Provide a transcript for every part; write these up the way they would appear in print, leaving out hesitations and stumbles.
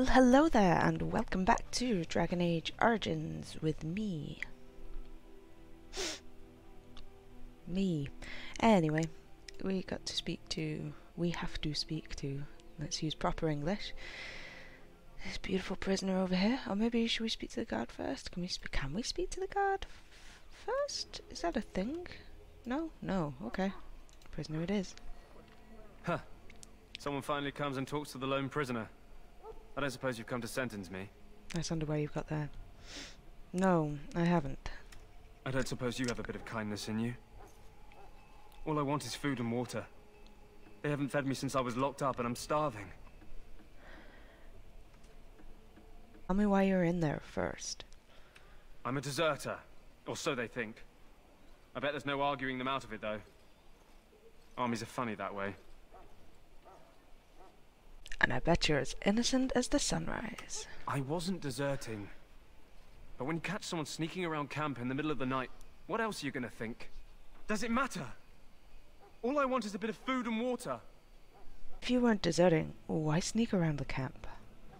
Well, hello there, and welcome back to Dragon Age Origins with me. Anyway, we have to speak to, let's use proper English, this beautiful prisoner over here. Or maybe should we speak to the guard first? Can we speak to the guard first? Is that a thing? No? No, okay. Prisoner it is. Huh. Someone finally comes and talks to the lone prisoner. I don't suppose you've come to sentence me? Nice underwear you've got there. No, I haven't. I don't suppose you have a bit of kindness in you? All I want is food and water. They haven't fed me since I was locked up and I'm starving. Tell me why you're in there first. I'm a deserter, or so they think. I bet there's no arguing them out of it, though. Armies are funny that way. And I bet you're as innocent as the sunrise. I wasn't deserting. But when you catch someone sneaking around camp in the middle of the night, what else are you gonna think? Does it matter? All I want is a bit of food and water. If you weren't deserting, why sneak around the camp?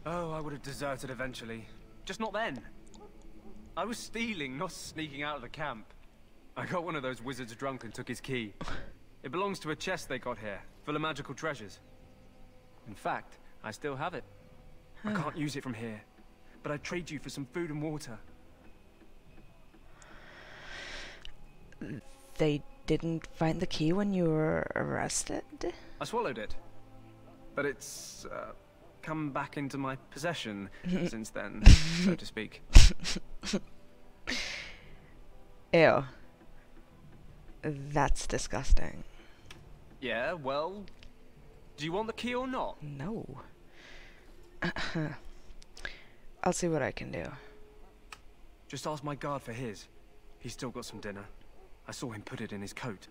Oh, I would have deserted eventually. Just not then. I was stealing, not sneaking out of the camp. I got one of those wizards drunk and took his key. It belongs to a chest they got here, full of magical treasures. In fact, I still have it. I can't use it from here, but I'd trade you for some food and water. They didn't find the key when you were arrested? I swallowed it, but it's come back into my possession since then, so to speak. Ew. That's disgusting. Yeah, well, do you want the key or not? No. I'll see what I can do. Just ask my guard for his. He's still got some dinner. I saw him put it in his coat.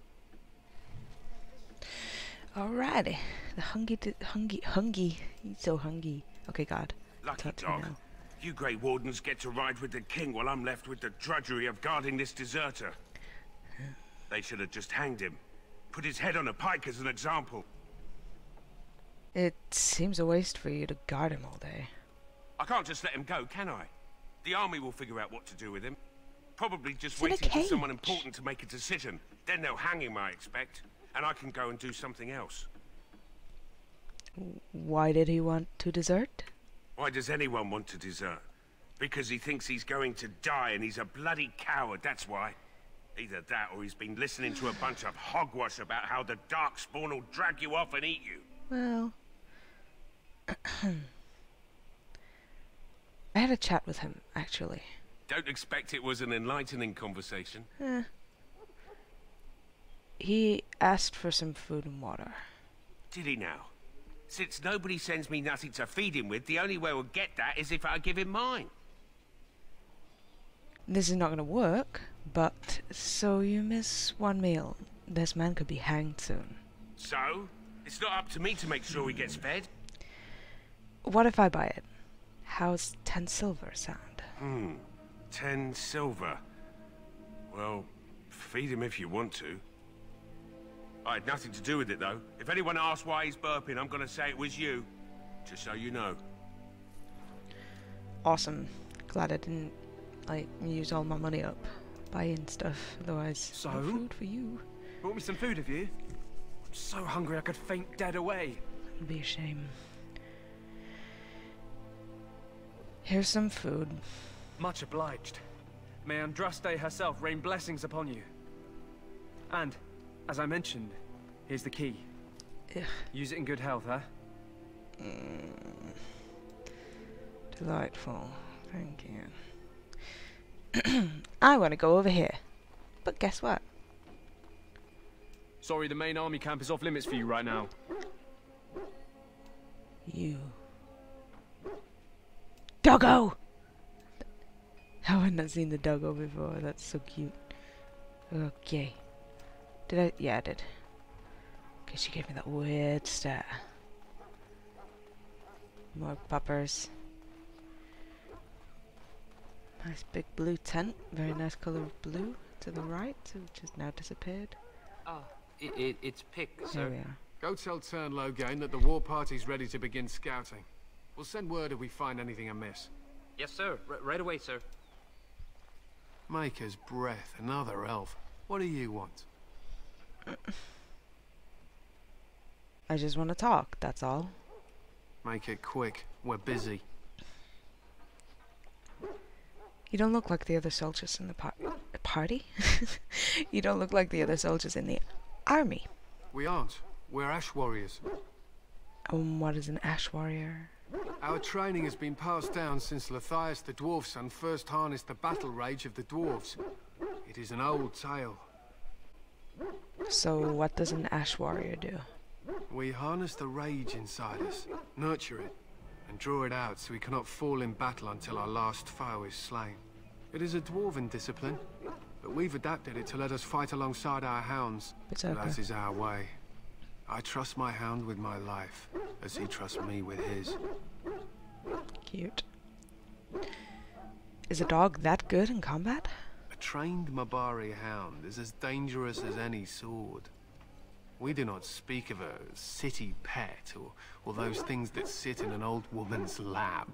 Alrighty. The hungry. He's so hungry. Okay, God. Lucky dog. You Grey Wardens get to ride with the king while I'm left with the drudgery of guarding this deserter. They should have just hanged him. Put his head on a pike as an example. It seems a waste for you to guard him all day. I can't just let him go, can I? The army will figure out what to do with him. Probably just waiting for someone important to make a decision. Then they'll hang him, I expect. And I can go and do something else. Why did he want to desert? Why does anyone want to desert? Because he thinks he's going to die and he's a bloody coward, that's why. Either that or he's been listening to a bunch of hogwash about how the Darkspawn will drag you off and eat you. Well... I had a chat with him, actually. Don't expect it was an enlightening conversation. He asked for some food and water. Did he now? Since nobody sends me nothing to feed him with, the only way we'll get that is if I give him mine. This is not going to work, but so you miss one meal. This man could be hanged soon. So? It's not up to me to make sure he gets fed? What if I buy it? How's 10 silver sound? 10 silver. Well, feed him if you want to. I had nothing to do with it, though. If anyone asks why he's burping, I'm gonna say it was you. Just so you know. Awesome. Glad I didn't, use all my money up buying stuff. Otherwise, So? no food for you. Brought me some food, have you? I'm so hungry I could faint dead away. It'd be a shame. Here's some food. Much obliged. May Andraste herself rain blessings upon you. And, as I mentioned, here's the key. Ugh. Use it in good health, huh? Delightful. Thank you. I want to go over here. But guess what? Sorry, the main army camp is off limits for you right now. You. Doggo! I had not seen the doggo before. That's so cute. Okay. Did I? Yeah, I did. Okay, she gave me that weird stare. More puppers. Nice big blue tent. Very nice colour of blue to the right, which has now disappeared. Ah, it's Pick, Here sir. we are. Go tell Teyrn Loghain that the war party's ready to begin scouting. We'll send word if we find anything amiss. Yes, sir. Right away, sir. Maker's breath, another elf. What do you want? I just want to talk, that's all. Make it quick. We're busy. You don't look like the other soldiers in the party? You don't look like the other soldiers in the army. We aren't. We're ash warriors. What is an ash warrior? Our training has been passed down since Lathias the dwarf son first harnessed the battle rage of the dwarves. It is an old tale. So what does an ash warrior do? We harness the rage inside us, nurture it, and draw it out so we cannot fall in battle until our last foe is slain. It is a dwarven discipline, but we've adapted it to let us fight alongside our hounds. That is our way. I trust my hound with my life, as he trusts me with his. Cute. Is a dog that good in combat? A trained Mabari hound is as dangerous as any sword. We do not speak of a city pet, or those things that sit in an old woman's lap.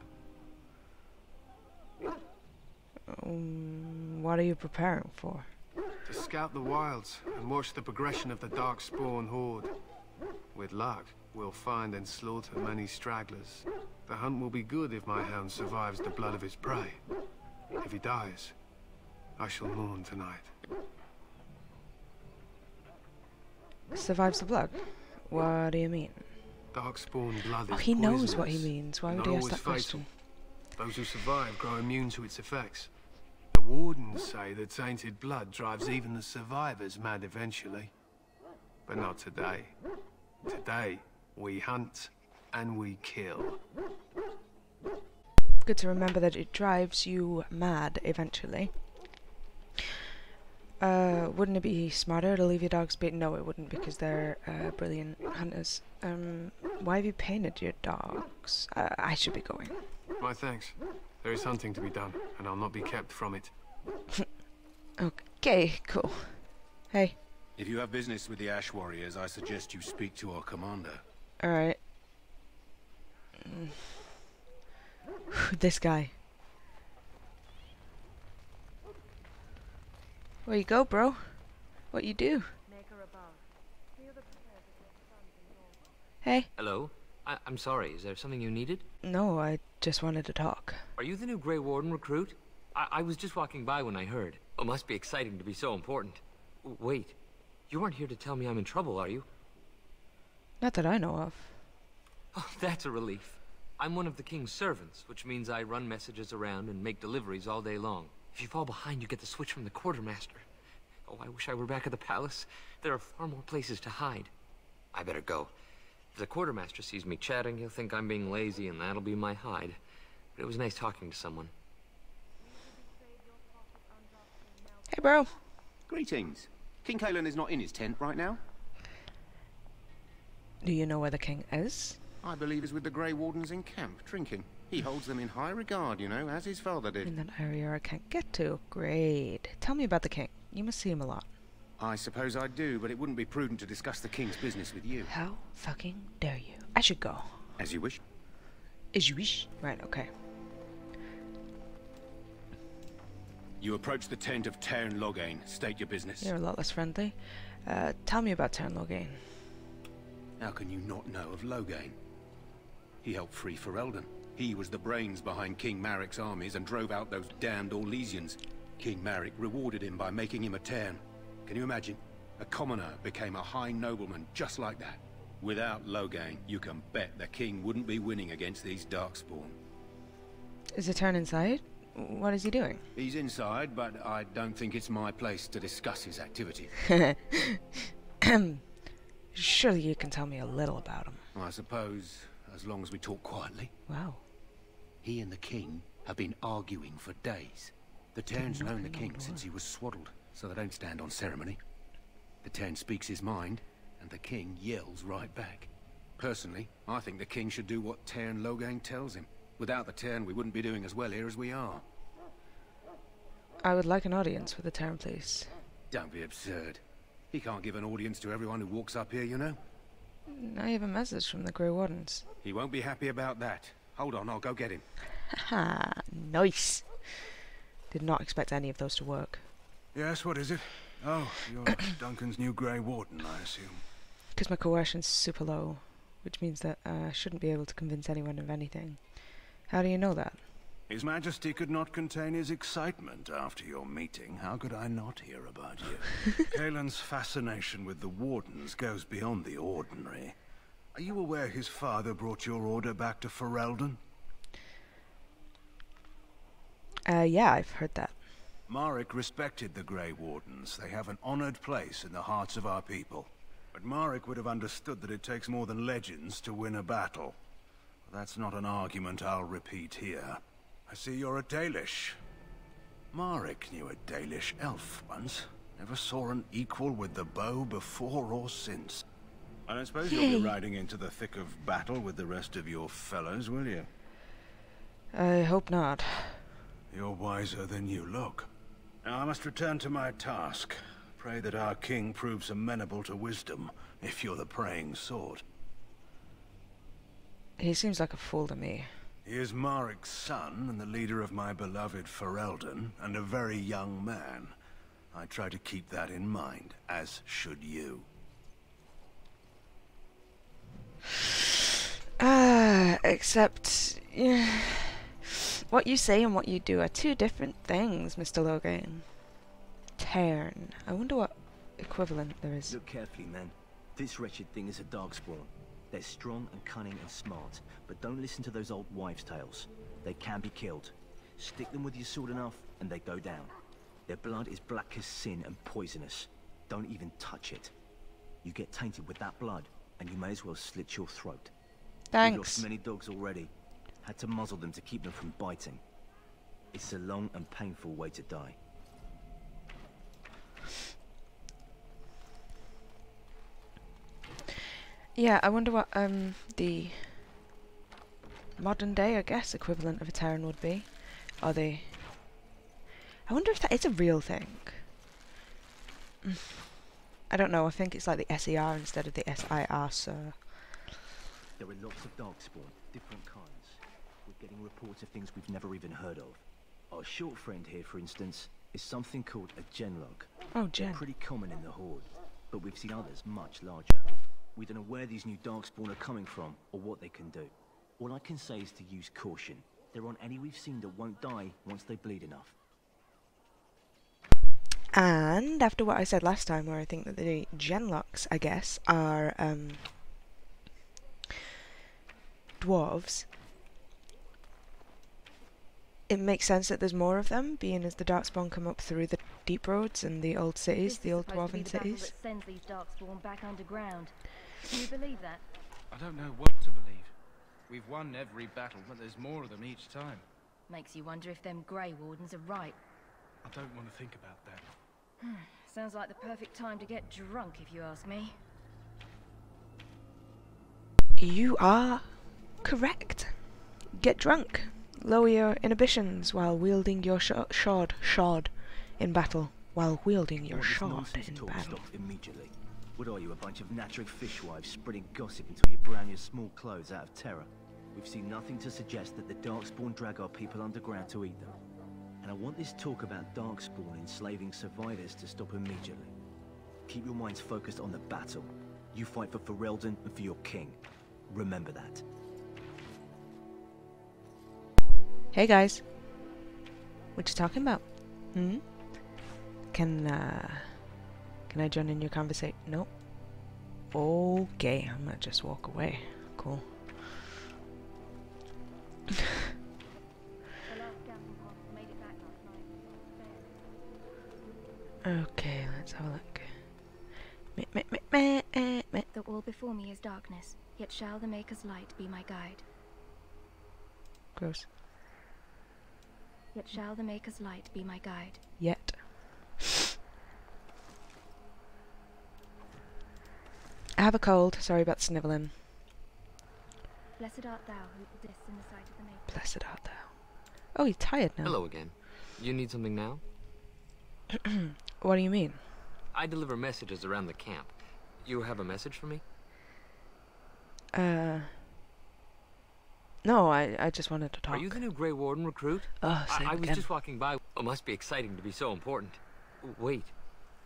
What are you preparing for? To scout the wilds and watch the progression of the Darkspawn horde. With luck, we'll find and slaughter many stragglers. The hunt will be good if my hound survives the blood of his prey. If he dies, I shall mourn tonight. Survives the blood? What do you mean? Darkspawn blood is Oh, he knows poisonous, what he means. Why and would he ask always that question? fatal. Those who survive grow immune to its effects. The wardens say that tainted blood drives even the survivors mad eventually. But not today. Today, we hunt and we kill. Good to remember that it drives you mad eventually. Wouldn't it be smarter to leave your dogs be? No, it wouldn't, because they're brilliant hunters. Why have you painted your dogs? I should be going. My thanks. There is hunting to be done, and I'll not be kept from it. Okay, cool. Hey. If you have business with the Ash Warriors, I suggest you speak to our commander. Alright. This guy. Where you go, bro? What you do? Hey. Hello? I'm sorry, is there something you needed? No, I just wanted to talk. Are you the new Grey Warden recruit? I was just walking by when I heard. It must be exciting to be so important. Wait, you aren't here to tell me I'm in trouble, are you? Not that I know of. Oh, that's a relief. I'm one of the king's servants, which means I run messages around and make deliveries all day long. If you fall behind, you get the switch from the quartermaster. Oh, I wish I were back at the palace. There are far more places to hide. I better go. If the quartermaster sees me chatting, he'll think I'm being lazy, and that'll be my hide. But it was nice talking to someone. Hey, bro. Greetings. King Cailan is not in his tent right now. Do you know where the king is? I believe he's with the Grey Wardens in camp, drinking. He holds them in high regard, you know, as his father did. In that area I can't get to. Great. Tell me about the king. You must see him a lot. I suppose I do, but it wouldn't be prudent to discuss the king's business with you. How fucking dare you? I should go. As you wish. As you wish? Right, okay. You approach the tent of Teyrn Loghain. State your business. You're a lot less friendly. Tell me about Teyrn Loghain. How can you not know of Loghain? He helped free Ferelden. He was the brains behind King Maric's armies and drove out those damned Orlesians. King Maric rewarded him by making him a Teyrn. Can you imagine? A commoner became a high nobleman just like that. Without Loghain, you can bet the king wouldn't be winning against these Darkspawn. Is the Teyrn inside? What is he doing? He's inside, but I don't think it's my place to discuss his activity. Surely you can tell me a little about him. I suppose, as long as we talk quietly. Wow. He and the king have been arguing for days. The Teyrn's known the king since he was swaddled, so they don't stand on ceremony. The Teyrn speaks his mind, and the king yells right back. Personally, I think the king should do what Teyrn Loghain tells him. Without the Teyrn, we wouldn't be doing as well here as we are. I would like an audience with the Teyrn, please. Don't be absurd. He can't give an audience to everyone who walks up here, you know. I have a message from the Grey Wardens. He won't be happy about that. Hold on, I'll go get him. Haha, nice. Did not expect any of those to work. Yes, what is it? Oh, you're Duncan's new Grey Warden, I assume. Because my coercion's super low, which means that I shouldn't be able to convince anyone of anything. How do you know that? His Majesty could not contain his excitement after your meeting. How could I not hear about you? Kaelin's fascination with the Wardens goes beyond the ordinary. Are you aware his father brought your order back to Ferelden? Yeah, I've heard that. Marek respected the Grey Wardens. They have an honored place in the hearts of our people. But Marek would have understood that it takes more than legends to win a battle. That's not an argument I'll repeat here. I see you're a Dalish. Marek knew a Dalish elf once. Never saw an equal with the bow before or since. I don't suppose you'll be riding into the thick of battle with the rest of your fellows, will you? I hope not. You're wiser than you look. Now I must return to my task. Pray that our king proves amenable to wisdom, if you're the praying sort. He seems like a fool to me. He is Marek's son, and the leader of my beloved Ferelden, and a very young man. I try to keep that in mind, as should you. Except... what you say and what you do are two different things, Mr. Loghain. Teyrn. I wonder what equivalent there is. Look carefully, man. This wretched thing is a darkspawn. They're strong and cunning and smart, but don't listen to those old wives' tales. They can be killed. Stick them with your sword enough, and they go down. Their blood is black as sin and poisonous. Don't even touch it. You get tainted with that blood, and you may as well slit your throat. We've lost Thanks. many dogs already. Had to muzzle them to keep them from biting. It's a long and painful way to die. Yeah, I wonder what the modern day, I guess, equivalent of a Teyrn would be. Are they... I wonder if that is a real thing. I don't know, I think it's like the SER instead of the SIR, so... There are lots of darkspawn, different kinds. We're getting reports of things we've never even heard of. Our short friend here, for instance, is something called a genlog. Oh, Jen. They're pretty common in the Horde, but we've seen others much larger. We don't know where these new darkspawn are coming from, or what they can do. All I can say is to use caution. There aren't any we've seen that won't die once they bleed enough. And after what I said last time, where I think that the genlocks, I guess, are dwarves, it makes sense that there's more of them, being as the darkspawn come up through the deep roads and the old cities, the old dwarven cities. That sends these darkspawn back underground. Do you believe that? I don't know what to believe. We've won every battle, but there's more of them each time. Makes you wonder if them Grey Wardens are right. I don't want to think about that. Sounds like the perfect time to get drunk, if you ask me. You are correct. Get drunk. Lower your inhibitions while wielding your shard in battle. While wielding your All this shard nonsense in talk battle. stop immediately. What are you, a bunch of natural fishwives spreading gossip until you brown your small clothes out of terror? We've seen nothing to suggest that the darkspawn drag our people underground to eat them. And I want this talk about darkspawn enslaving survivors to stop immediately. Keep your minds focused on the battle. You fight for Ferelden and for your king. Remember that. Hey guys. What you talking about? Can I join in your conversation? Nope. Okay, I'm gonna just walk away. Cool. Okay, let's have a look. The all before me is darkness, yet shall the Maker's light be my guide. Gross. Yet shall the Maker's light be my guide. Yet. I have a cold. Sorry about snivelling. Blessed art thou who didst in the sight of the Maker. Blessed art thou. Oh, you're tired now. Hello again. You need something now? What do you mean? I deliver messages around the camp. You have a message for me? No, I just wanted to talk. Are you the new Grey Warden recruit? Oh, I was just walking by. It must be exciting to be so important. Wait,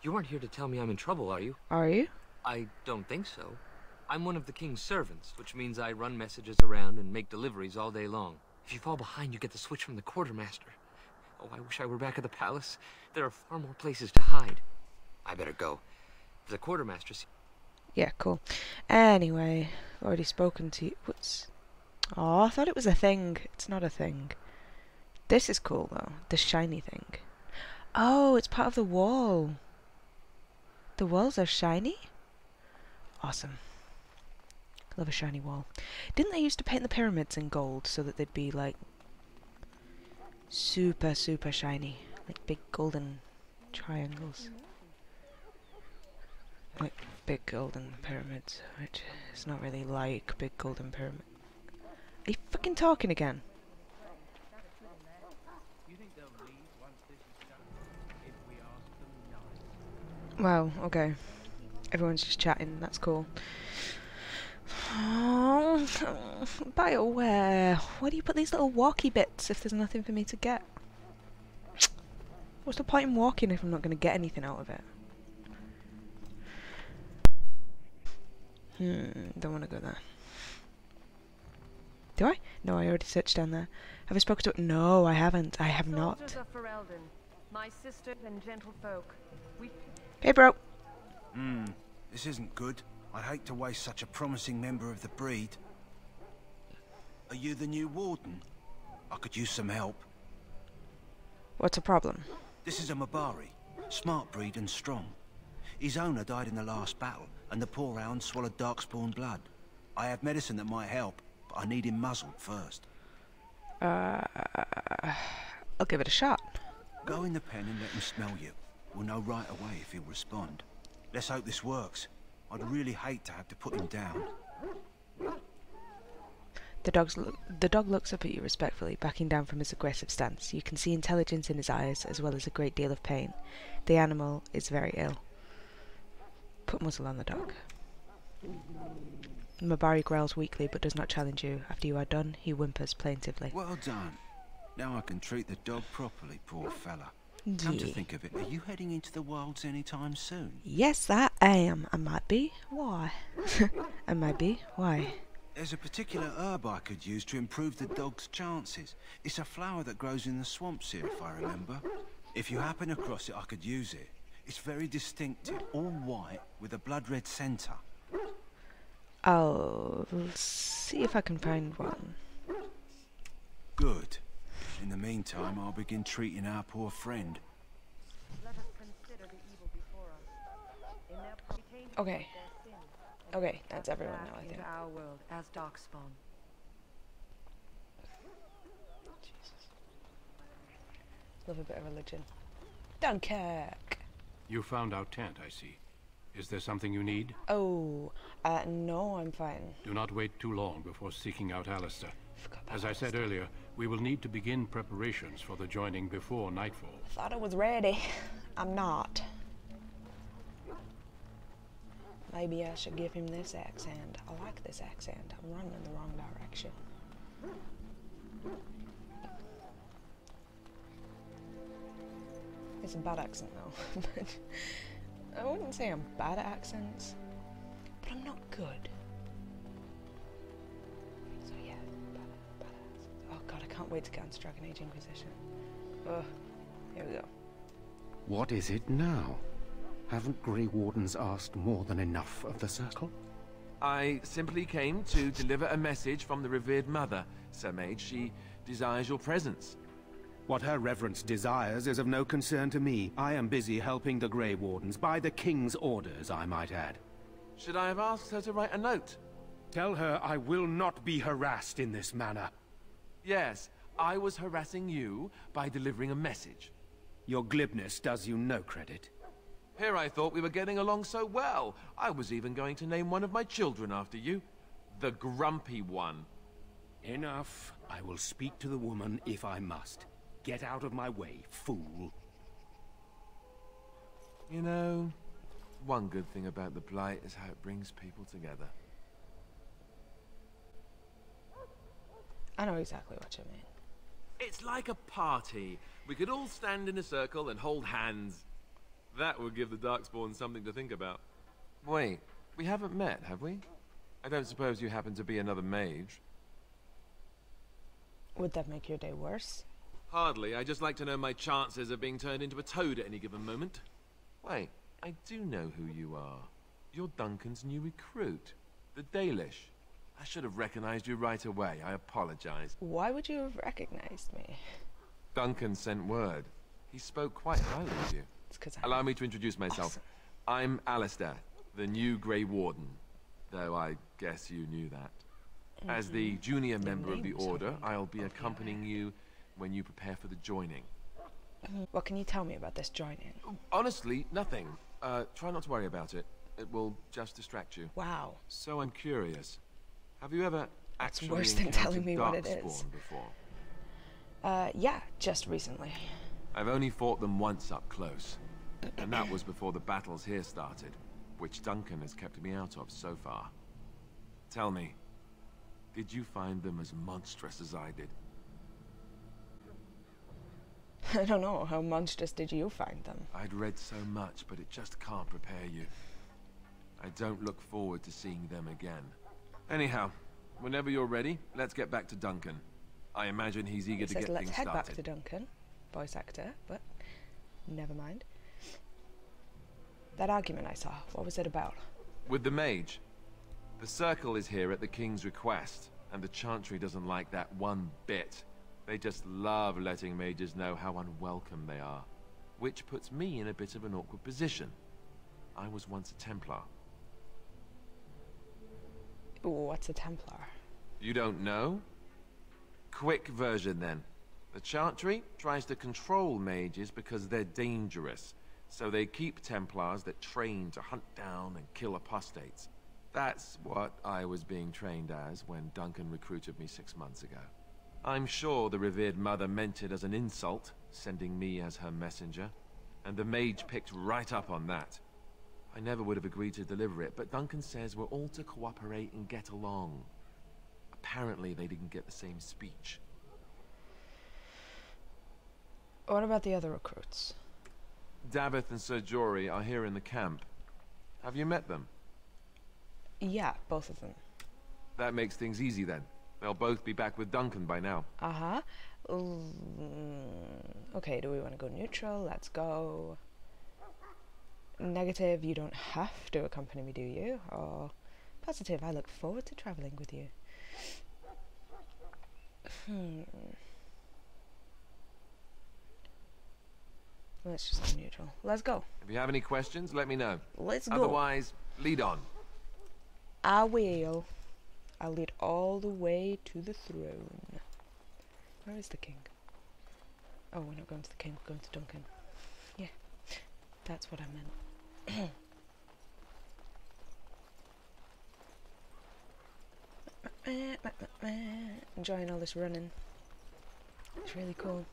you aren't here to tell me I'm in trouble, are you? Are you? I don't think so. I'm one of the king's servants, which means I run messages around and make deliveries all day long. If you fall behind, you get the switch from the quartermaster. Oh, I wish I were back at the palace. There are far more places to hide. I better go. The quartermaster... Yeah, cool. Anyway, I've already spoken to you. What's... Oh, I thought it was a thing. It's not a thing. This is cool, though. The shiny thing. Oh, it's part of the wall. The walls are shiny? Awesome. Love a shiny wall. Didn't they used to paint the pyramids in gold so that they'd be, like, super, super shiny? Like big golden triangles. Like big golden pyramids, which is not really like big golden pyramid. Are you fucking talking again? Wow, okay. Everyone's just chatting, that's cool. Oh, BioWare, why do you put these little walkie bits if there's nothing for me to get? What's the point in walking if I'm not going to get anything out of it? Don't want to go there. Do I? No, I already searched down there. Have I spoken to it? No, I haven't. I have not. My sister and gentlefolk. Hey, bro. This isn't good. I'd hate to waste such a promising member of the breed. Are you the new warden? I could use some help. What's the problem? This is a Mabari. Smart breed and strong. His owner died in the last battle, and the poor hound swallowed darkspawn blood. I have medicine that might help, but I need him muzzled first. I'll give it a shot. Go in the pen and let him smell you. We'll know right away if he'll respond. Let's hope this works. I'd really hate to have to put him down. The dog looks up at you respectfully, backing down from his aggressive stance. You can see intelligence in his eyes, as well as a great deal of pain. The animal is very ill. Put muzzle on the dog. Mabari growls weakly, but does not challenge you. After you are done, he whimpers plaintively. Well done. Now I can treat the dog properly, poor fella. Yeah. Come to think of it, are you heading into the wilds anytime soon? Yes, I am. I might be. Why? I might be. Why? There's a particular herb I could use to improve the dog's chances. It's a flower that grows in the swamps here, if I remember. If you happen across it, I could use it. It's very distinctive, all white with a blood-red centre. I'll see if I can find one. Good. In the meantime, I'll begin treating our poor friend. Okay. Okay, that's everyone now, I think. Our world as darkspawn. Jesus. Love a bit of religion. Dunkirk! You found our tent, I see. Is there something you need? Oh, no, I'm fine. Do not wait too long before seeking out Alistair. As I said earlier, we will need to begin preparations for the joining before nightfall. I thought I was ready. I'm not. Maybe I should give him this accent. I like this accent. I'm running in the wrong direction. It's a bad accent though. I wouldn't say I'm bad at accents, but I'm not good. So yeah, bad accents. Oh god, I can't wait to get onto Dragon Age Inquisition. Ugh, here we go. What is it now? Haven't Grey Wardens asked more than enough of the Circle? I simply came to deliver a message from the revered mother, Sir Mage. She desires your presence. What her reverence desires is of no concern to me. I am busy helping the Grey Wardens, by the King's orders, I might add. Should I have asked her to write a note? Tell her I will not be harassed in this manner. Yes, I was harassing you by delivering a message. Your glibness does you no credit. Here I thought we were getting along so well. I was even going to name one of my children after you. The Grumpy One. Enough. I will speak to the woman if I must. Get out of my way, fool. You know, one good thing about the Blight is how it brings people together. I know exactly what you mean. It's like a party. We could all stand in a circle and hold hands. That would give the Darkspawn something to think about. Wait, we haven't met, have we? I don't suppose you happen to be another mage? Would that make your day worse? Hardly. I just like to know my chances of being turned into a toad at any given moment. Wait, I do know who you are. You're Duncan's new recruit, the Dalish. I should have recognized you right away. I apologize. Why would you have recognized me? Duncan sent word. He spoke quite highly of you. It's 'cause Allow me to introduce myself. Awesome. I'm Alistair, the new Grey Warden. Though I guess you knew that. As the junior member of the Order, I'll be accompanying you when you prepare for the joining. What can you tell me about this joining? Honestly, nothing. Try not to worry about it. It will just distract you. Wow. So I'm curious. Have you ever actually worse than telling me what it is. Darkspawn before? Yeah, just recently. I've only fought them once up close. And that was before the battles here started, which Duncan has kept me out of so far. Tell me, did you find them as monstrous as I did? I don't know. How monstrous did you find them? I'd read so much, but it just can't prepare you. I don't look forward to seeing them again. Anyhow, whenever you're ready, let's get back to Duncan. I imagine he's eager to get let's things head started. back to Duncan. Voice actor, but never mind. That argument I saw, what was it about? With the mage. The circle is here at the king's request, and the chantry doesn't like that one bit. They just love letting mages know how unwelcome they are, which puts me in a bit of an awkward position. I was once a Templar. What's a Templar? You don't know? Quick version then. The chantry tries to control mages because they're dangerous, so they keep Templars that train to hunt down and kill apostates. That's what I was being trained as when Duncan recruited me 6 months ago. I'm sure the revered mother meant it as an insult, sending me as her messenger, and the mage picked right up on that. I never would have agreed to deliver it, but Duncan says we're all to cooperate and get along. Apparently they didn't get the same speech. What about the other recruits? Davith and Sir Jory are here in the camp. Have you met them? Yeah, both of them. That makes things easy then. They'll both be back with Duncan by now. Uh-huh. Okay, do we want to go neutral? Let's go... Negative, you don't have to accompany me, do you? Or positive, I look forward to traveling with you. Let's just go neutral. Let's go. If you have any questions, let me know. Let's go. Otherwise, lead on. I will. I'll lead all the way to the throne. Where is the king? Oh, we're not going to the king, we're going to Duncan. Yeah, that's what I meant. Enjoying all this running. It's really cool.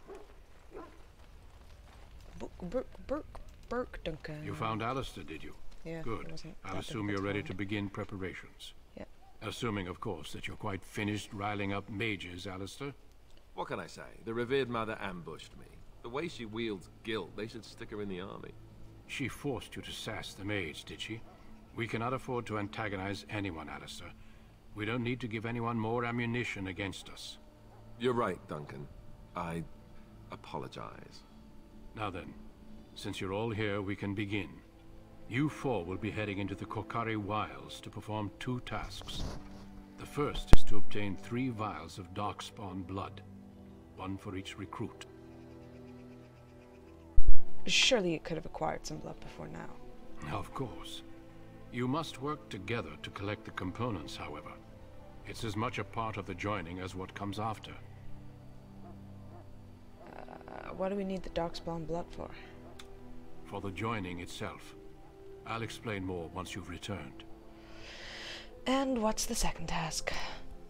Burke, Duncan. You found Alistair, did you? Yeah. Good. I'll assume you're ready to begin preparations. Yeah. Assuming, of course, that you're quite finished riling up mages, Alistair. What can I say? The revered mother ambushed me. The way she wields guilt, they should stick her in the army. She forced you to sass the mage, did she? We cannot afford to antagonize anyone, Alistair. We don't need to give anyone more ammunition against us. You're right, Duncan. I apologize. Now then, since you're all here, we can begin. You four will be heading into the Korcari Wilds to perform 2 tasks. The first is to obtain 3 vials of Darkspawn blood, 1 for each recruit. Surely you could have acquired some blood before now. Of course. You must work together to collect the components, however. It's as much a part of the joining as what comes after. What do we need the Darkspawn blood for? For the joining itself. I'll explain more once you've returned. And what's the second task?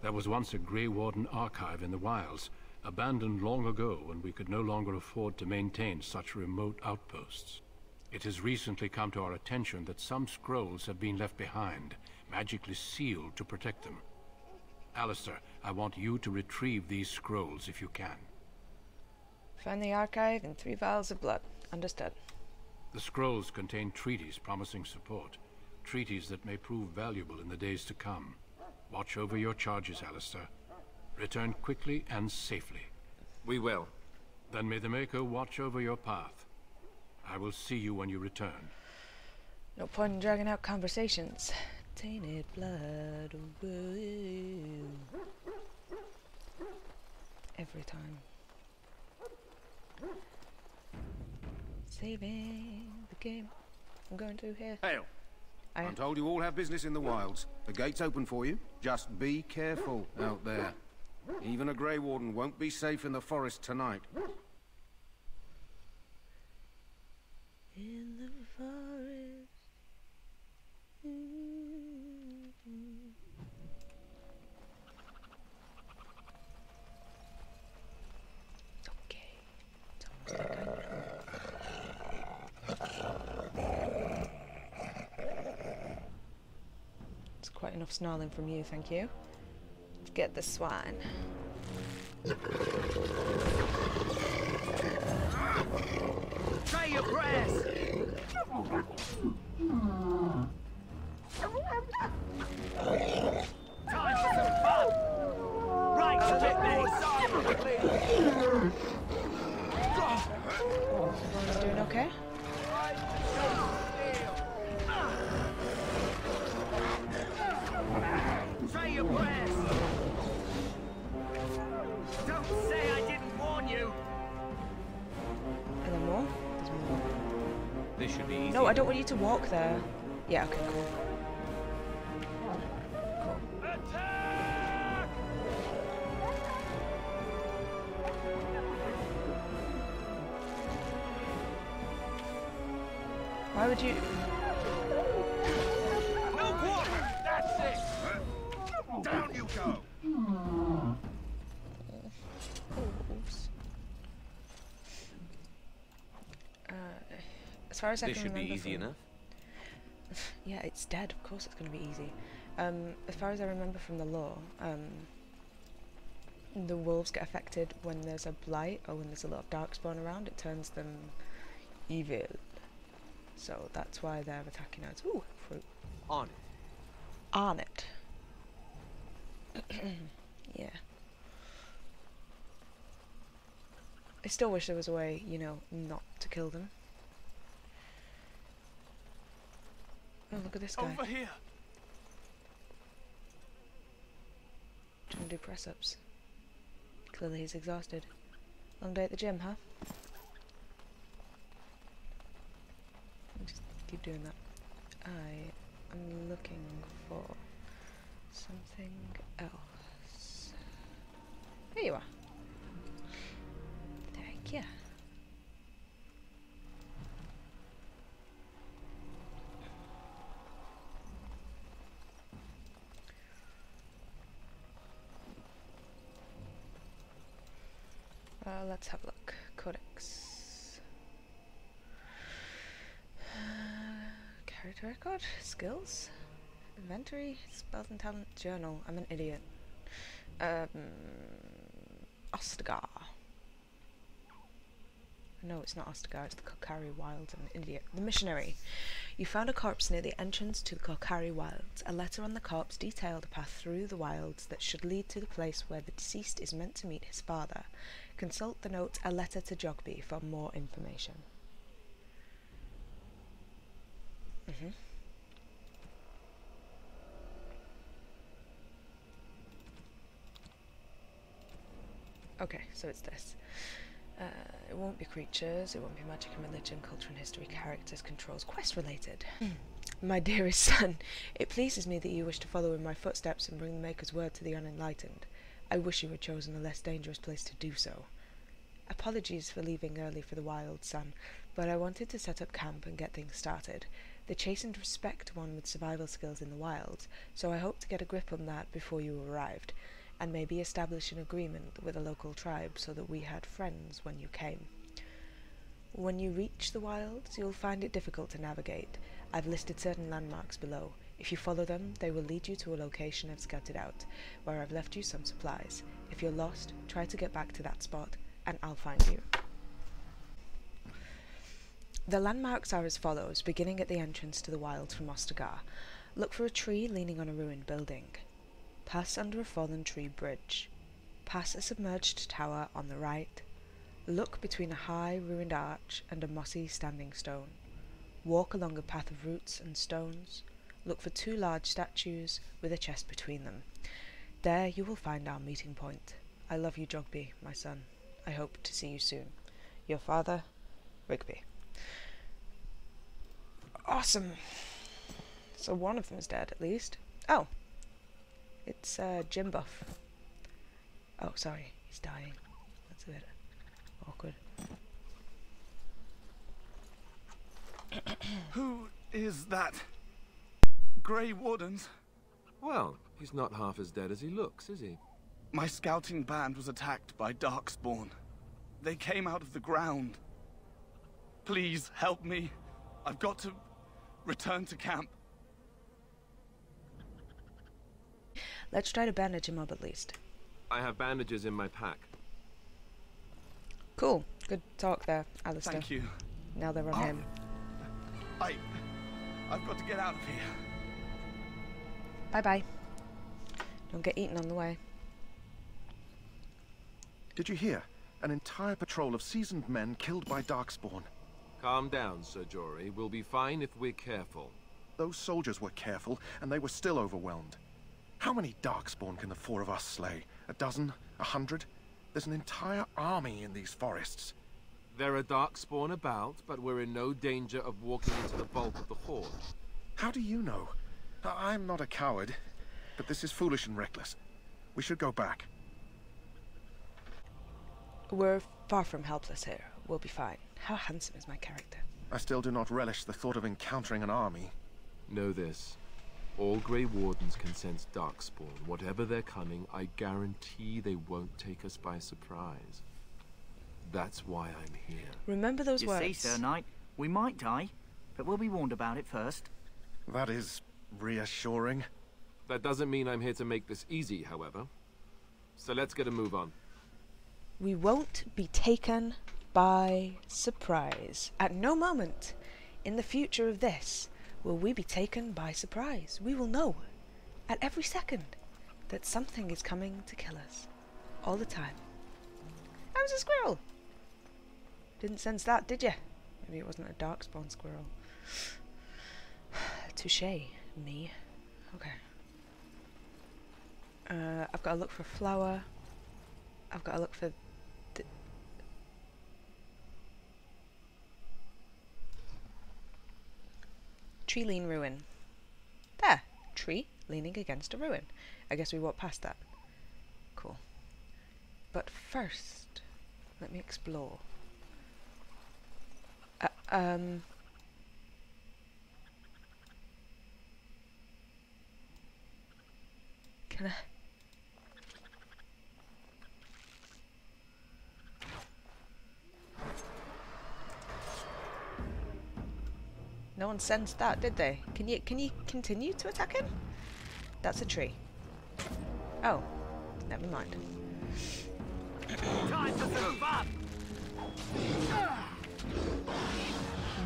There was once a Grey Warden archive in the wilds, abandoned long ago when we could no longer afford to maintain such remote outposts. It has recently come to our attention that some scrolls have been left behind, magically sealed to protect them. Alistair, I want you to retrieve these scrolls if you can. Find the archive and 3 vials of blood. Understood. The scrolls contain treaties promising support. Treaties that may prove valuable in the days to come. Watch over your charges, Alistair. Return quickly and safely. We will. Then may the Maker watch over your path. I will see you when you return. No point in dragging out conversations. Tainted blood. Woo. Every time. Saving the game. I'm going through here. Hail. I'm told you all have business in the wilds. The gate's open for you. Just be careful out there. Even a Grey Warden won't be safe in the forest tonight. In the forest. Okay. It's almost like I know. It's quite enough snarling from you, thank you. Let's get the swine. Try your breast! Time for some fun! Right, Everyone's doing okay? Try your breast! Don't say I didn't warn you! Are there more? There's more. This should be easy. No, I don't want you to walk there. Yeah, okay, cool. Why would you... No quarter! That's it! Down you go! Oops. As far as I This can should be remember easy from... enough. Yeah, it's dead. Of course it's going to be easy. As far as I remember from the lore, the wolves get affected when there's a blight or when there's a lot of darkspawn around. It turns them evil. So that's why they're attacking us. Ooh, fruit. On it. On it. Yeah. I still wish there was a way, you know, not to kill them. Oh, look at this guy. Over here! Trying to do press-ups. Clearly he's exhausted. Long day at the gym, huh? Just keep doing that. I am looking for something else. There you are. Thank you. Let's have a look. Codex. Character record? Skills? Inventory? Spells and talent? Journal. I'm an idiot. Ostagar. No, it's not Ostagar, it's the Korcari Wilds. I'm an idiot. The missionary. You found a corpse near the entrance to the Korcari Wilds. A letter on the corpse detailed a path through the wilds that should lead to the place where the deceased is meant to meet his father. Consult the note A Letter to Jogby for more information. Okay, so it's this. It won't be creatures, it won't be magic and religion, culture and history, characters, controls, quest related. My dearest son, it pleases me that you wish to follow in my footsteps and bring the Maker's word to the unenlightened. I wish you had chosen a less dangerous place to do so. Apologies for leaving early for the wild, son, but I wanted to set up camp and get things started. The chastened respect one with survival skills in the wilds, so I hope to get a grip on that before you arrived, and maybe establish an agreement with a local tribe so that we had friends when you came. When you reach the wilds, you'll find it difficult to navigate. I've listed certain landmarks below. If you follow them, they will lead you to a location I've scouted out, where I've left you some supplies. If you're lost, try to get back to that spot, and I'll find you. The landmarks are as follows, beginning at the entrance to the wilds from Ostagar. Look for a tree leaning on a ruined building. Pass under a fallen tree bridge. Pass a submerged tower on the right. Look between a high ruined arch and a mossy standing stone. Walk along a path of roots and stones. Look for 2 large statues with a chest between them. There you will find our meeting point. I love you, Jogby, my son. I hope to see you soon. Your father, Rigby. Awesome. So one of them is dead, at least. Oh. It's Jim Buff. Oh, sorry. He's dying. That's a bit awkward. Who is that? Grey Wardens? Well, he's not half as dead as he looks, is he? My scouting band was attacked by Darkspawn. They came out of the ground. Please, help me. I've got to return to camp. Let's try to bandage him up at least. I have bandages in my pack. Cool. Good talk there, Alistair. Thank you. Now they're on him. I've got to get out of here. Bye-bye. Don't get eaten on the way. Did you hear? An entire patrol of seasoned men killed by Darkspawn. Calm down, Sir Jory. We'll be fine if we're careful. Those soldiers were careful, and they were still overwhelmed. How many Darkspawn can the 4 of us slay? 12? 100? There's an entire army in these forests. There are Darkspawn about, but we're in no danger of walking into the bulk of the horde. How do you know? I'm not a coward, but this is foolish and reckless. We should go back. We're far from helpless here. We'll be fine. How handsome is my character? I still do not relish the thought of encountering an army. Know this. All Grey Wardens can sense Darkspawn. Whatever their cunning, I guarantee they won't take us by surprise. That's why I'm here. Remember those words. You see, Sir Knight, we might die, but we'll be warned about it first. That is reassuring. That doesn't mean I'm here to make this easy, however. So let's get a move on. We won't be taken by surprise. At no moment in the future of this will we be taken by surprise. We will know at every second that something is coming to kill us. All the time. That was a squirrel! Didn't sense that, did you? Maybe it wasn't a Darkspawn squirrel. Touché, me. Okay. I've got to look for a flower. I've got to look for the... Tree lean ruin. There! Tree leaning against a ruin. I guess we walk past that. Cool. But first, let me explore. Can I... No one sensed that, did they? Can you continue to attack him? That's a tree. Oh, never mind. Time for some fun!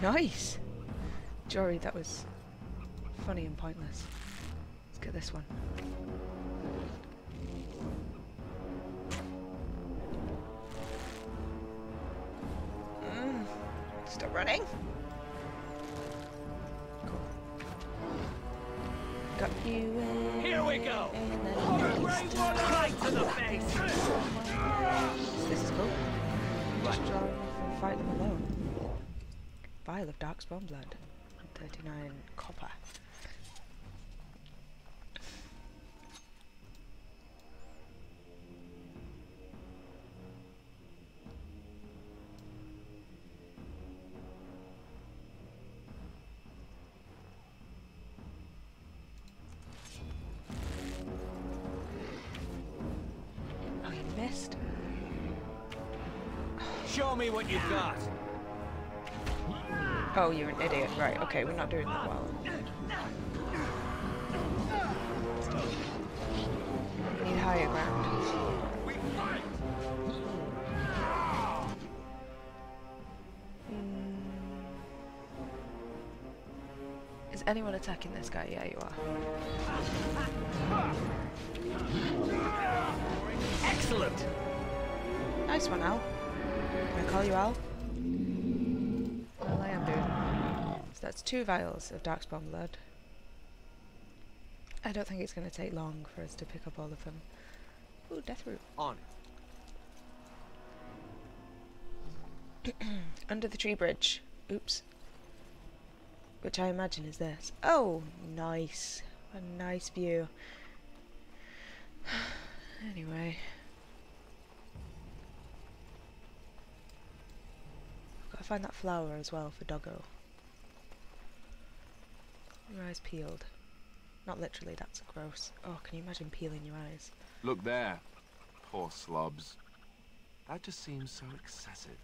Nice! Jory, that was funny and pointless. Let's get this one. Stop running! Cool. Got you in. Here we go! Right to the face! This is cool. Just draw them off and fight them alone. Vial of Darkspawn blood. 39 copper. Oh, you missed. Show me what you've got. Oh, you're an idiot. Right, okay, we're not doing that well. We need higher ground. Is anyone attacking this guy? Yeah, you are. Excellent! Nice one, Al. Can I call you Al? Well, I am doing. So that's 2 vials of Darkspawn blood. I don't think it's going to take long for us to pick up all of them. Ooh, death root. On. Under the tree bridge. Oops. Which I imagine is this. Oh, nice. A nice view. Anyway. Gotta find that flower as well for Doggo. Your eyes peeled. Not literally, that's gross. Oh, can you imagine peeling your eyes? Look there. Poor slobs. That just seems so excessive.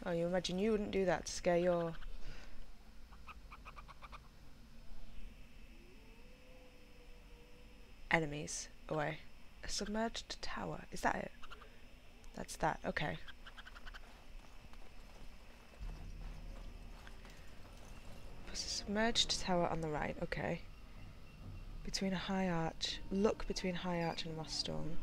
Oh, you imagine you wouldn't do that to scare your... enemies away. A submerged tower. Is that it? That's that. Okay. There's a submerged tower on the right. Okay. Between a high arch. Look between high arch and moss stone.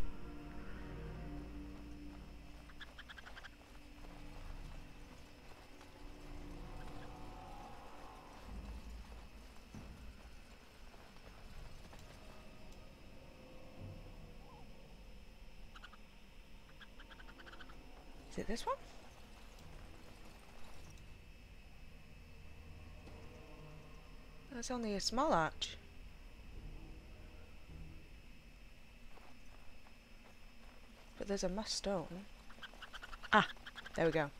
Is it this one? That's only a small arch. But there's a moss stone. Ah, there we go.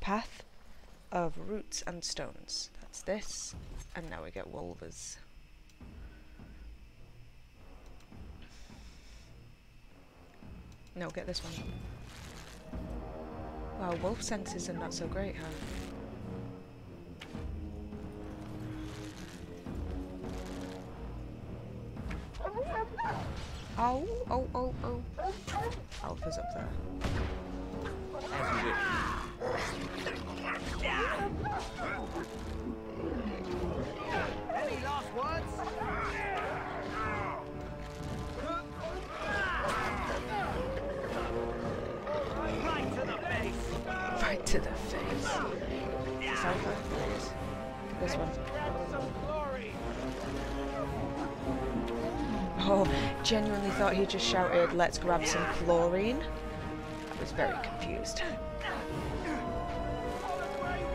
Path of roots and stones. That's this. And now we get wolvers. No, get this one. Wow, wolf senses are not so great, huh? Oh, oh, oh, oh. Alpha's up there. As you wish. Any last words? Right to the face. Right to the face. Is this Alpha? Yes. This one. Oh, genuinely thought he just shouted, "Let's grab some chlorine." I was very confused.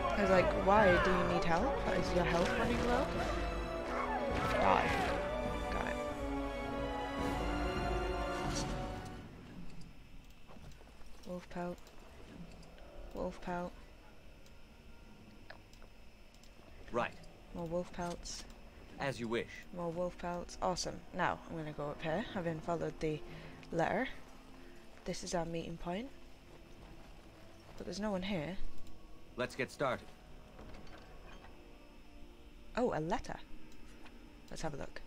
I was like, why? Do you need help? Is your health running low? God. Got it. Wolf pelt. Wolf pelt. Right. More wolf pelts. As you wish. More wolf pelts. Awesome. Now, I'm going to go up here, having followed the letter. This is our meeting point. But there's no one here. Let's get started. Oh, a letter. Let's have a look.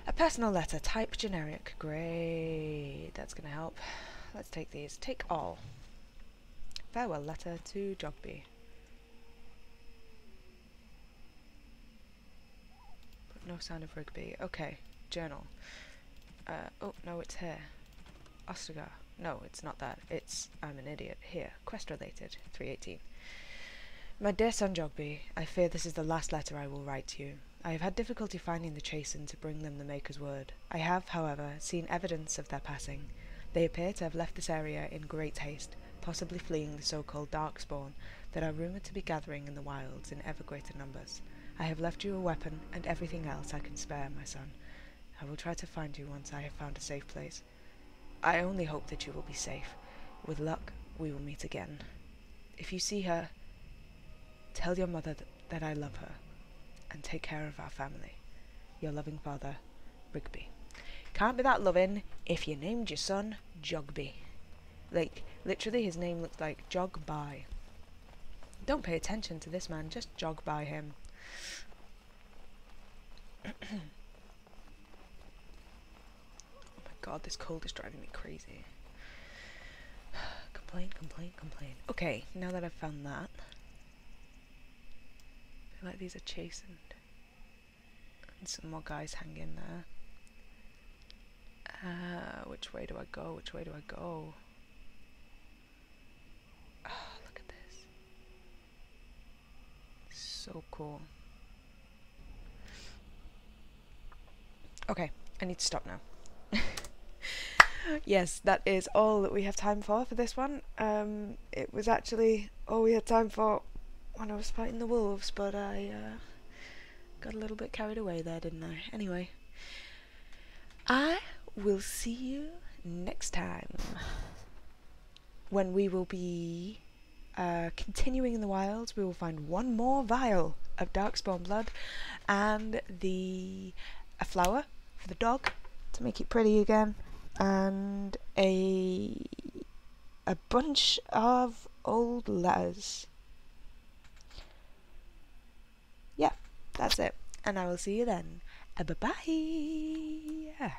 A personal letter, type generic. Great. That's going to help. Let's take these. Take all. Farewell letter to Jogby. No sign of Rigby. Okay, journal. Oh, no, it's here. Ostagar. No, it's not that. It's, I'm an idiot. Here, quest related, 318. My dear son Jogby, I fear this is the last letter I will write to you. I have had difficulty finding the chastened to bring them the Maker's word. I have, however, seen evidence of their passing. They appear to have left this area in great haste, possibly fleeing the so-called Darkspawn that are rumoured to be gathering in the wilds in ever greater numbers. I have left you a weapon and everything else I can spare, my son. I will try to find you once I have found a safe place. I only hope that you will be safe. With luck, we will meet again. If you see her, tell your mother that I love her, and take care of our family. Your loving father, Rigby. Can't be that loving if you named your son Jogby. Like, literally his name looks like Jog by. Don't pay attention to this man, just jog by him. my god, this cold is driving me crazy. Complain, complain, complain. Okay, now that I've found that, I feel like these are chastened. And some more guys hang in there. Which way do I go? Which way do I go? Oh, look at this. So cool. Okay, I need to stop now. Yes, that is all that we have time for this one. It was actually all we had time for when I was fighting the wolves, but I got a little bit carried away there, didn't I? Anyway, I will see you next time when we will be continuing in the wilds. We will find one more vial of darkspawn blood and a flower for the dog to make it pretty again, and a bunch of old letters. Yeah, that's it, and I will see you then. Bye bye.